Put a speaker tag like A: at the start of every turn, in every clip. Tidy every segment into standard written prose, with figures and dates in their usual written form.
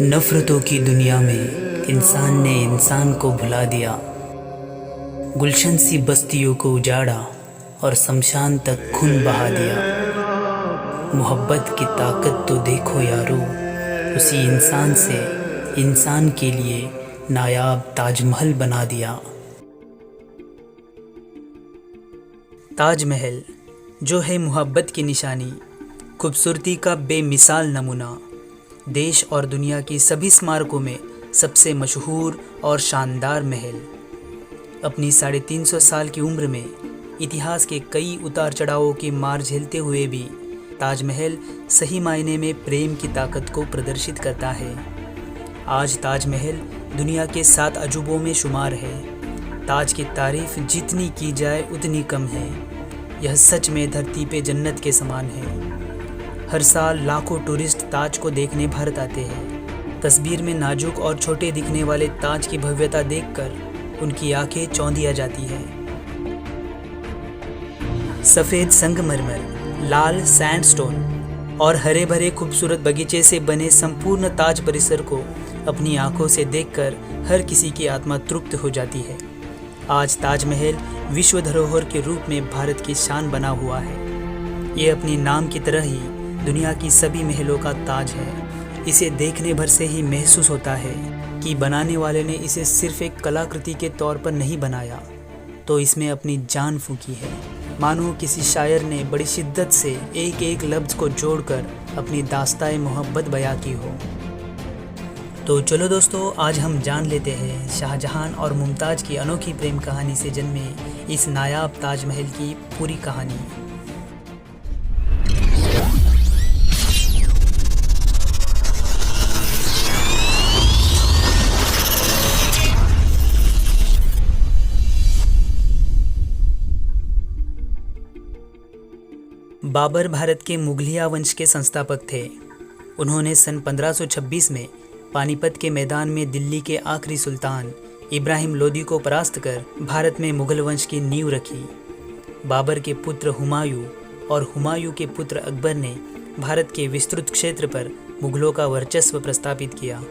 A: नफ़रतों की दुनिया में इंसान ने इंसान को भुला दिया। गुलशन सी बस्तियों को उजाड़ा और शमशान तक खून बहा दिया। मोहब्बत की ताकत तो देखो यारो, उसी इंसान से इंसान के लिए नायाब ताजमहल बना दिया। ताजमहल जो है मोहब्बत की निशानी, खूबसूरती का बेमिसाल नमूना, देश और दुनिया की सभी स्मारकों में सबसे मशहूर और शानदार महल। अपनी 350 साल की उम्र में इतिहास के कई उतार चढ़ावों की मार झेलते हुए भी ताजमहल सही मायने में प्रेम की ताकत को प्रदर्शित करता है। आज ताजमहल दुनिया के 7 अजूबों में शुमार है। ताज की तारीफ जितनी की जाए उतनी कम है। यह सच में धरती पे जन्नत के समान है। हर साल लाखों टूरिस्ट ताज को देखने भारत आते हैं। तस्वीर में नाजुक और छोटे दिखने वाले ताज की भव्यता देखकर उनकी आंखें चौंधिया जाती है। सफ़ेद संगमरमर, लाल सैंडस्टोन और हरे भरे खूबसूरत बगीचे से बने संपूर्ण ताज परिसर को अपनी आंखों से देखकर हर किसी की आत्मा तृप्त हो जाती है। आज ताजमहल विश्व धरोहर के रूप में भारत की शान बना हुआ है। ये अपने नाम की तरह ही दुनिया की सभी महलों का ताज है। इसे देखने भर से ही महसूस होता है कि बनाने वाले ने इसे सिर्फ एक कलाकृति के तौर पर नहीं बनाया, तो इसमें अपनी जान फूंकी है। मानो किसी शायर ने बड़ी शिद्दत से एक एक लफ्ज़ को जोड़कर अपनी दास्ताए मोहब्बत बयां की हो। तो चलो दोस्तों, आज हम जान लेते हैं शाहजहां और मुमताज़ की अनोखी प्रेम कहानी से जन्मे इस नायाब ताजमहल की पूरी कहानी। बाबर भारत के मुगलिया वंश के संस्थापक थे। उन्होंने सन 1526 में पानीपत के मैदान में दिल्ली के आखिरी सुल्तान इब्राहिम लोदी को परास्त कर भारत में मुगल वंश की नींव रखी। बाबर के पुत्र हुमायूं और हुमायूं के पुत्र अकबर ने भारत के विस्तृत क्षेत्र पर मुगलों का वर्चस्व प्रस्थापित किया।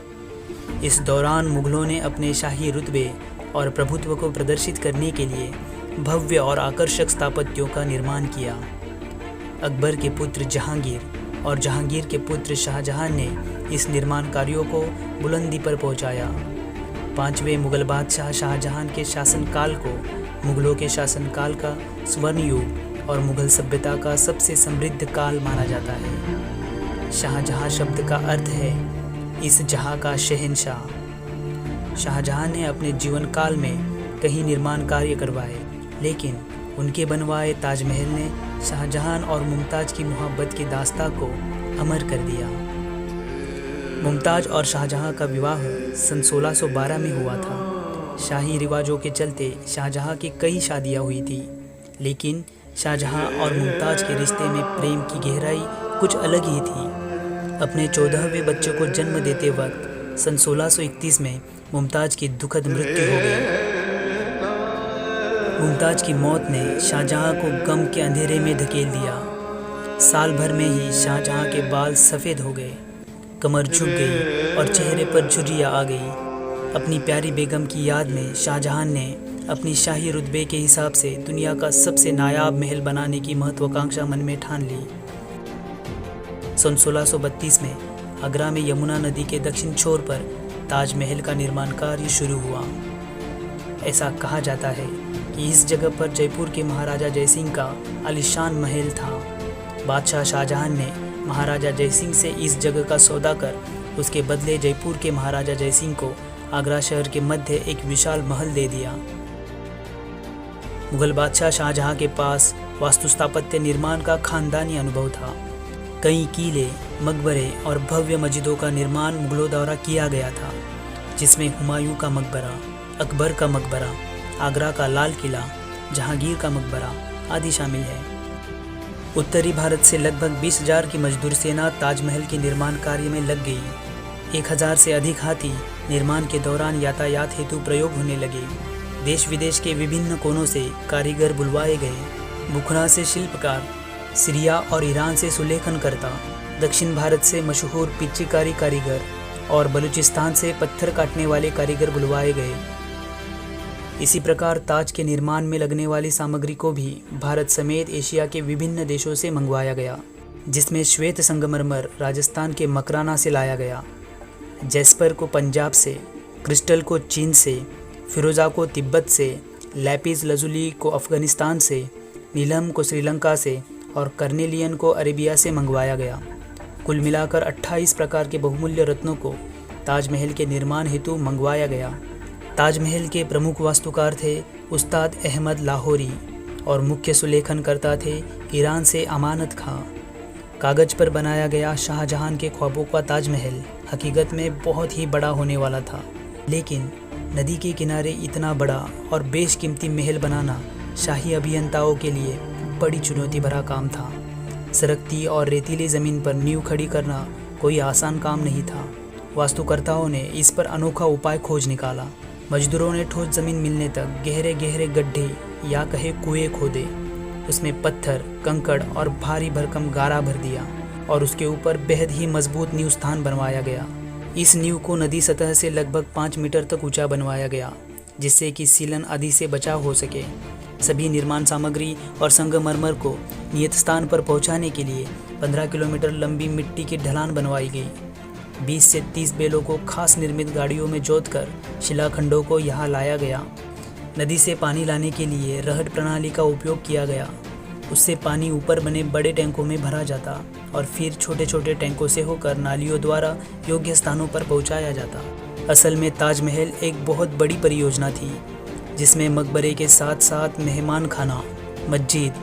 A: इस दौरान मुगलों ने अपने शाही रुतबे और प्रभुत्व को प्रदर्शित करने के लिए भव्य और आकर्षक स्थापत्यों का निर्माण किया। अकबर के पुत्र जहांगीर और जहांगीर के पुत्र शाहजहां ने इस निर्माण कार्यों को बुलंदी पर पहुंचाया। 5वें मुगल बादशाह शाहजहां के शासनकाल को मुगलों के शासनकाल का स्वर्ण युग और मुगल सभ्यता का सबसे समृद्ध काल माना जाता है। शाहजहां शब्द का अर्थ है इस जहां का शहंशाह। शाहजहां ने अपने जीवन काल में कई निर्माण कार्य करवाए, लेकिन उनके बनवाए ताजमहल ने शाहजहां और मुमताज़ की मोहब्बत की दास्तां को अमर कर दिया। मुमताज़ और शाहजहां का विवाह सन 1612 में हुआ था। शाही रिवाजों के चलते शाहजहां की कई शादियां हुई थी, लेकिन शाहजहां और मुमताज़ के रिश्ते में प्रेम की गहराई कुछ अलग ही थी। अपने 14वें बच्चे को जन्म देते वक्त सन 1631 में मुमताज़ की दुखद मृत्यु हो गई। मुमताज़ की मौत ने शाहजहां को गम के अंधेरे में धकेल दिया। साल भर में ही शाहजहां के बाल सफ़ेद हो गए, कमर झुक गई और चेहरे पर झुर्रियाँ आ गई। अपनी प्यारी बेगम की याद में शाहजहां ने अपनी शाही रुतबे के हिसाब से दुनिया का सबसे नायाब महल बनाने की महत्वाकांक्षा मन में ठान ली। सन 1632 में आगरा में यमुना नदी के दक्षिण छोर पर ताजमहल का निर्माण कार्य शुरू हुआ। ऐसा कहा जाता है कि इस जगह पर जयपुर के महाराजा जयसिंह का आलीशान महल था। बादशाह शाहजहां ने महाराजा जयसिंह से इस जगह का सौदा कर उसके बदले जयपुर के महाराजा जयसिंह को आगरा शहर के मध्य एक विशाल महल दे दिया। मुगल बादशाह शाहजहां के पास वास्तु स्थापत्य निर्माण का खानदानी अनुभव था। कई किले, मकबरे और भव्य मस्जिदों का निर्माण मुगलों द्वारा किया गया था, जिसमें हुमायूं का मकबरा, अकबर का मकबरा, आगरा का लाल किला, जहांगीर का मकबरा आदि शामिल है। उत्तरी भारत से लगभग 20,000 की मजदूर सेना ताजमहल के निर्माण कार्य में लग गई। 1,000 से अधिक हाथी निर्माण के दौरान यातायात हेतु प्रयोग होने लगे। देश विदेश के विभिन्न कोनों से कारीगर बुलवाए गए। बुखरा से शिल्पकार, सीरिया और ईरान से सुलेखनकर्ता, दक्षिण भारत से मशहूर पिच्चीकारी कारीगर, और बलूचिस्तान से पत्थर काटने वाले कारीगर बुलवाए गए। इसी प्रकार ताज के निर्माण में लगने वाली सामग्री को भी भारत समेत एशिया के विभिन्न देशों से मंगवाया गया, जिसमें श्वेत संगमरमर राजस्थान के मकराना से लाया गया, जैस्पर को पंजाब से, क्रिस्टल को चीन से, फिरोजा को तिब्बत से, लैपिस लजुली को अफगानिस्तान से, नीलम को श्रीलंका से और कर्नेलियन को अरेबिया से मंगवाया गया। कुल मिलाकर 28 प्रकार के बहुमूल्य रत्नों को ताजमहल के निर्माण हेतु मंगवाया गया। ताजमहल के प्रमुख वास्तुकार थे उस्ताद अहमद लाहौरी और मुख्य सुलेखनकर्ता थे ईरान से अमानत खां। कागज पर बनाया गया शाहजहां के ख्वाबों का ताजमहल हकीकत में बहुत ही बड़ा होने वाला था, लेकिन नदी के किनारे इतना बड़ा और बेशकीमती महल बनाना शाही अभियंताओं के लिए बड़ी चुनौती भरा काम था। सरकती और रेतीली ज़मीन पर नींव खड़ी करना कोई आसान काम नहीं था। वास्तुकर्ताओं ने इस पर अनोखा उपाय खोज निकाला। मजदूरों ने ठोस ज़मीन मिलने तक गहरे गहरे गड्ढे या कहे कुएं खोदे, उसमें पत्थर, कंकड़ और भारी भरकम गारा भर दिया और उसके ऊपर बेहद ही मजबूत नींव स्थान बनवाया गया। इस नींव को नदी सतह से लगभग 5 मीटर तक ऊंचा बनवाया गया, जिससे कि सीलन आदि से बचाव हो सके। सभी निर्माण सामग्री और संगमरमर को नियत स्थान पर पहुंचाने के लिए 15 किलोमीटर लंबी मिट्टी की ढलान बनवाई गई। 20 से 30 बैलों को खास निर्मित गाड़ियों में जोतकर शिलाखंडों को यहाँ लाया गया। नदी से पानी लाने के लिए रहट प्रणाली का उपयोग किया गया। उससे पानी ऊपर बने बड़े टैंकों में भरा जाता और फिर छोटे छोटे टैंकों से होकर नालियों द्वारा योग्य स्थानों पर पहुंचाया जाता। असल में ताजमहल एक बहुत बड़ी परियोजना थी, जिसमें मकबरे के साथ साथ मेहमान खाना, मस्जिद,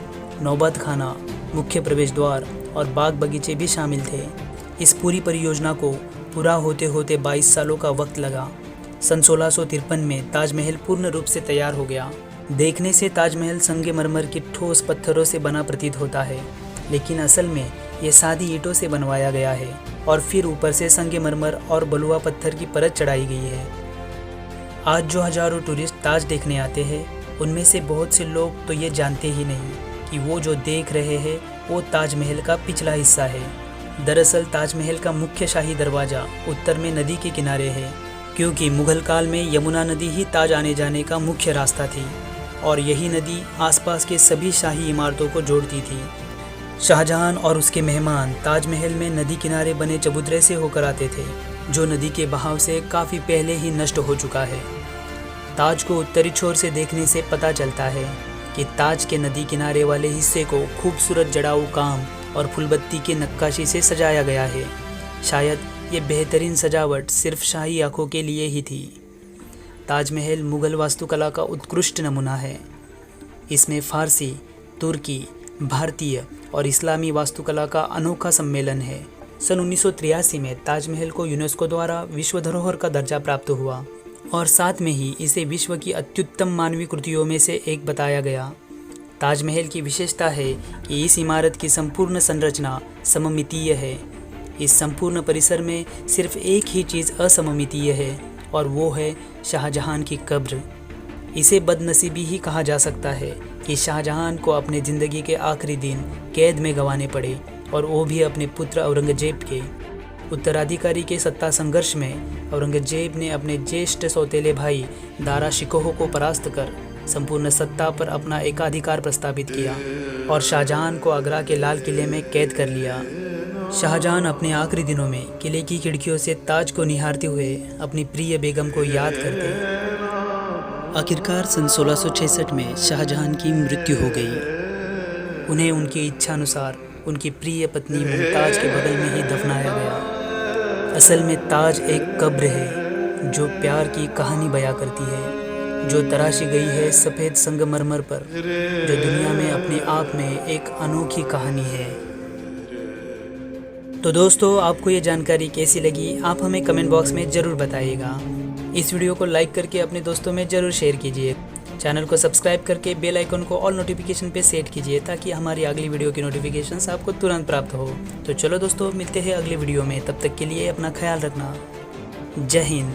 A: नौबत खाना, मुख्य प्रवेश द्वार और बाग बगीचे भी शामिल थे। इस पूरी परियोजना को पूरा होते होते 22 सालों का वक्त लगा। सन 1653 में ताजमहल पूर्ण रूप से तैयार हो गया। देखने से ताजमहल संगमरमर की ठोस पत्थरों से बना प्रतीत होता है, लेकिन असल में ये सादी ईंटों से बनवाया गया है और फिर ऊपर से संगमरमर और बलुआ पत्थर की परत चढ़ाई गई है। आज जो हजारों टूरिस्ट ताज देखने आते हैं, उनमें से बहुत से लोग तो ये जानते ही नहीं कि वो जो देख रहे हैं वो ताजमहल का पिछला हिस्सा है। दरअसल ताजमहल का मुख्य शाही दरवाज़ा उत्तर में नदी के किनारे है, क्योंकि मुगल काल में यमुना नदी ही ताज आने जाने का मुख्य रास्ता थी और यही नदी आसपास के सभी शाही इमारतों को जोड़ती थी। शाहजहां और उसके मेहमान ताजमहल में नदी किनारे बने चबूतरे से होकर आते थे, जो नदी के बहाव से काफ़ी पहले ही नष्ट हो चुका है। ताज को उत्तरी छोर से देखने से पता चलता है कि ताज के नदी किनारे वाले हिस्से को खूबसूरत जड़ाऊ काम और फूलबत्ती की नक्काशी से सजाया गया है। शायद ये बेहतरीन सजावट सिर्फ शाही आंखों के लिए ही थी। ताजमहल मुगल वास्तुकला का उत्कृष्ट नमूना है। इसमें फारसी, तुर्की, भारतीय और इस्लामी वास्तुकला का अनोखा सम्मेलन है। सन 1983 में ताजमहल को यूनेस्को द्वारा विश्व धरोहर का दर्जा प्राप्त हुआ और साथ में ही इसे विश्व की अत्युत्तम मानवीय कृतियों में से एक बताया गया। ताजमहल की विशेषता है कि इस इमारत की संपूर्ण संरचना सममितीय है। इस संपूर्ण परिसर में सिर्फ एक ही चीज़ असममितीय है और वो है शाहजहां की कब्र। इसे बदनसीबी ही कहा जा सकता है कि शाहजहां को अपने ज़िंदगी के आखिरी दिन कैद में गंवाने पड़े और वो भी अपने पुत्र औरंगजेब के। उत्तराधिकारी के सत्ता संघर्ष में औरंगजेब ने अपने ज्येष्ठ सौतेले भाई दारा शिकोह को परास्त कर संपूर्ण सत्ता पर अपना एकाधिकार प्रस्तावित किया और शाहजहां को आगरा के लाल किले में कैद कर लिया। शाहजहां अपने आखिरी दिनों में किले की खिड़कियों से ताज को निहारते हुए अपनी प्रिय बेगम को याद करते। आखिरकार सन 1666 में शाहजहां की मृत्यु हो गई। उन्हें उनकी इच्छानुसार उनकी प्रिय पत्नी मुमताज के बगल में ही दफनाया गया। असल में ताज एक कब्र है जो प्यार की कहानी बयां करती है, जो तराशी गई है सफ़ेद संगमरमर पर, जो दुनिया में अपने आप में एक अनोखी कहानी है। तो दोस्तों, आपको ये जानकारी कैसी लगी आप हमें कमेंट बॉक्स में ज़रूर बताइएगा। इस वीडियो को लाइक करके अपने दोस्तों में ज़रूर शेयर कीजिए। चैनल को सब्सक्राइब करके बेल आइकन को ऑल नोटिफिकेशन पे सेट कीजिए ताकि हमारी अगली वीडियो की नोटिफिकेशंस आपको तुरंत प्राप्त हो। तो चलो दोस्तों, मिलते हैं अगली वीडियो में। तब तक के लिए अपना ख्याल रखना। जय हिंद।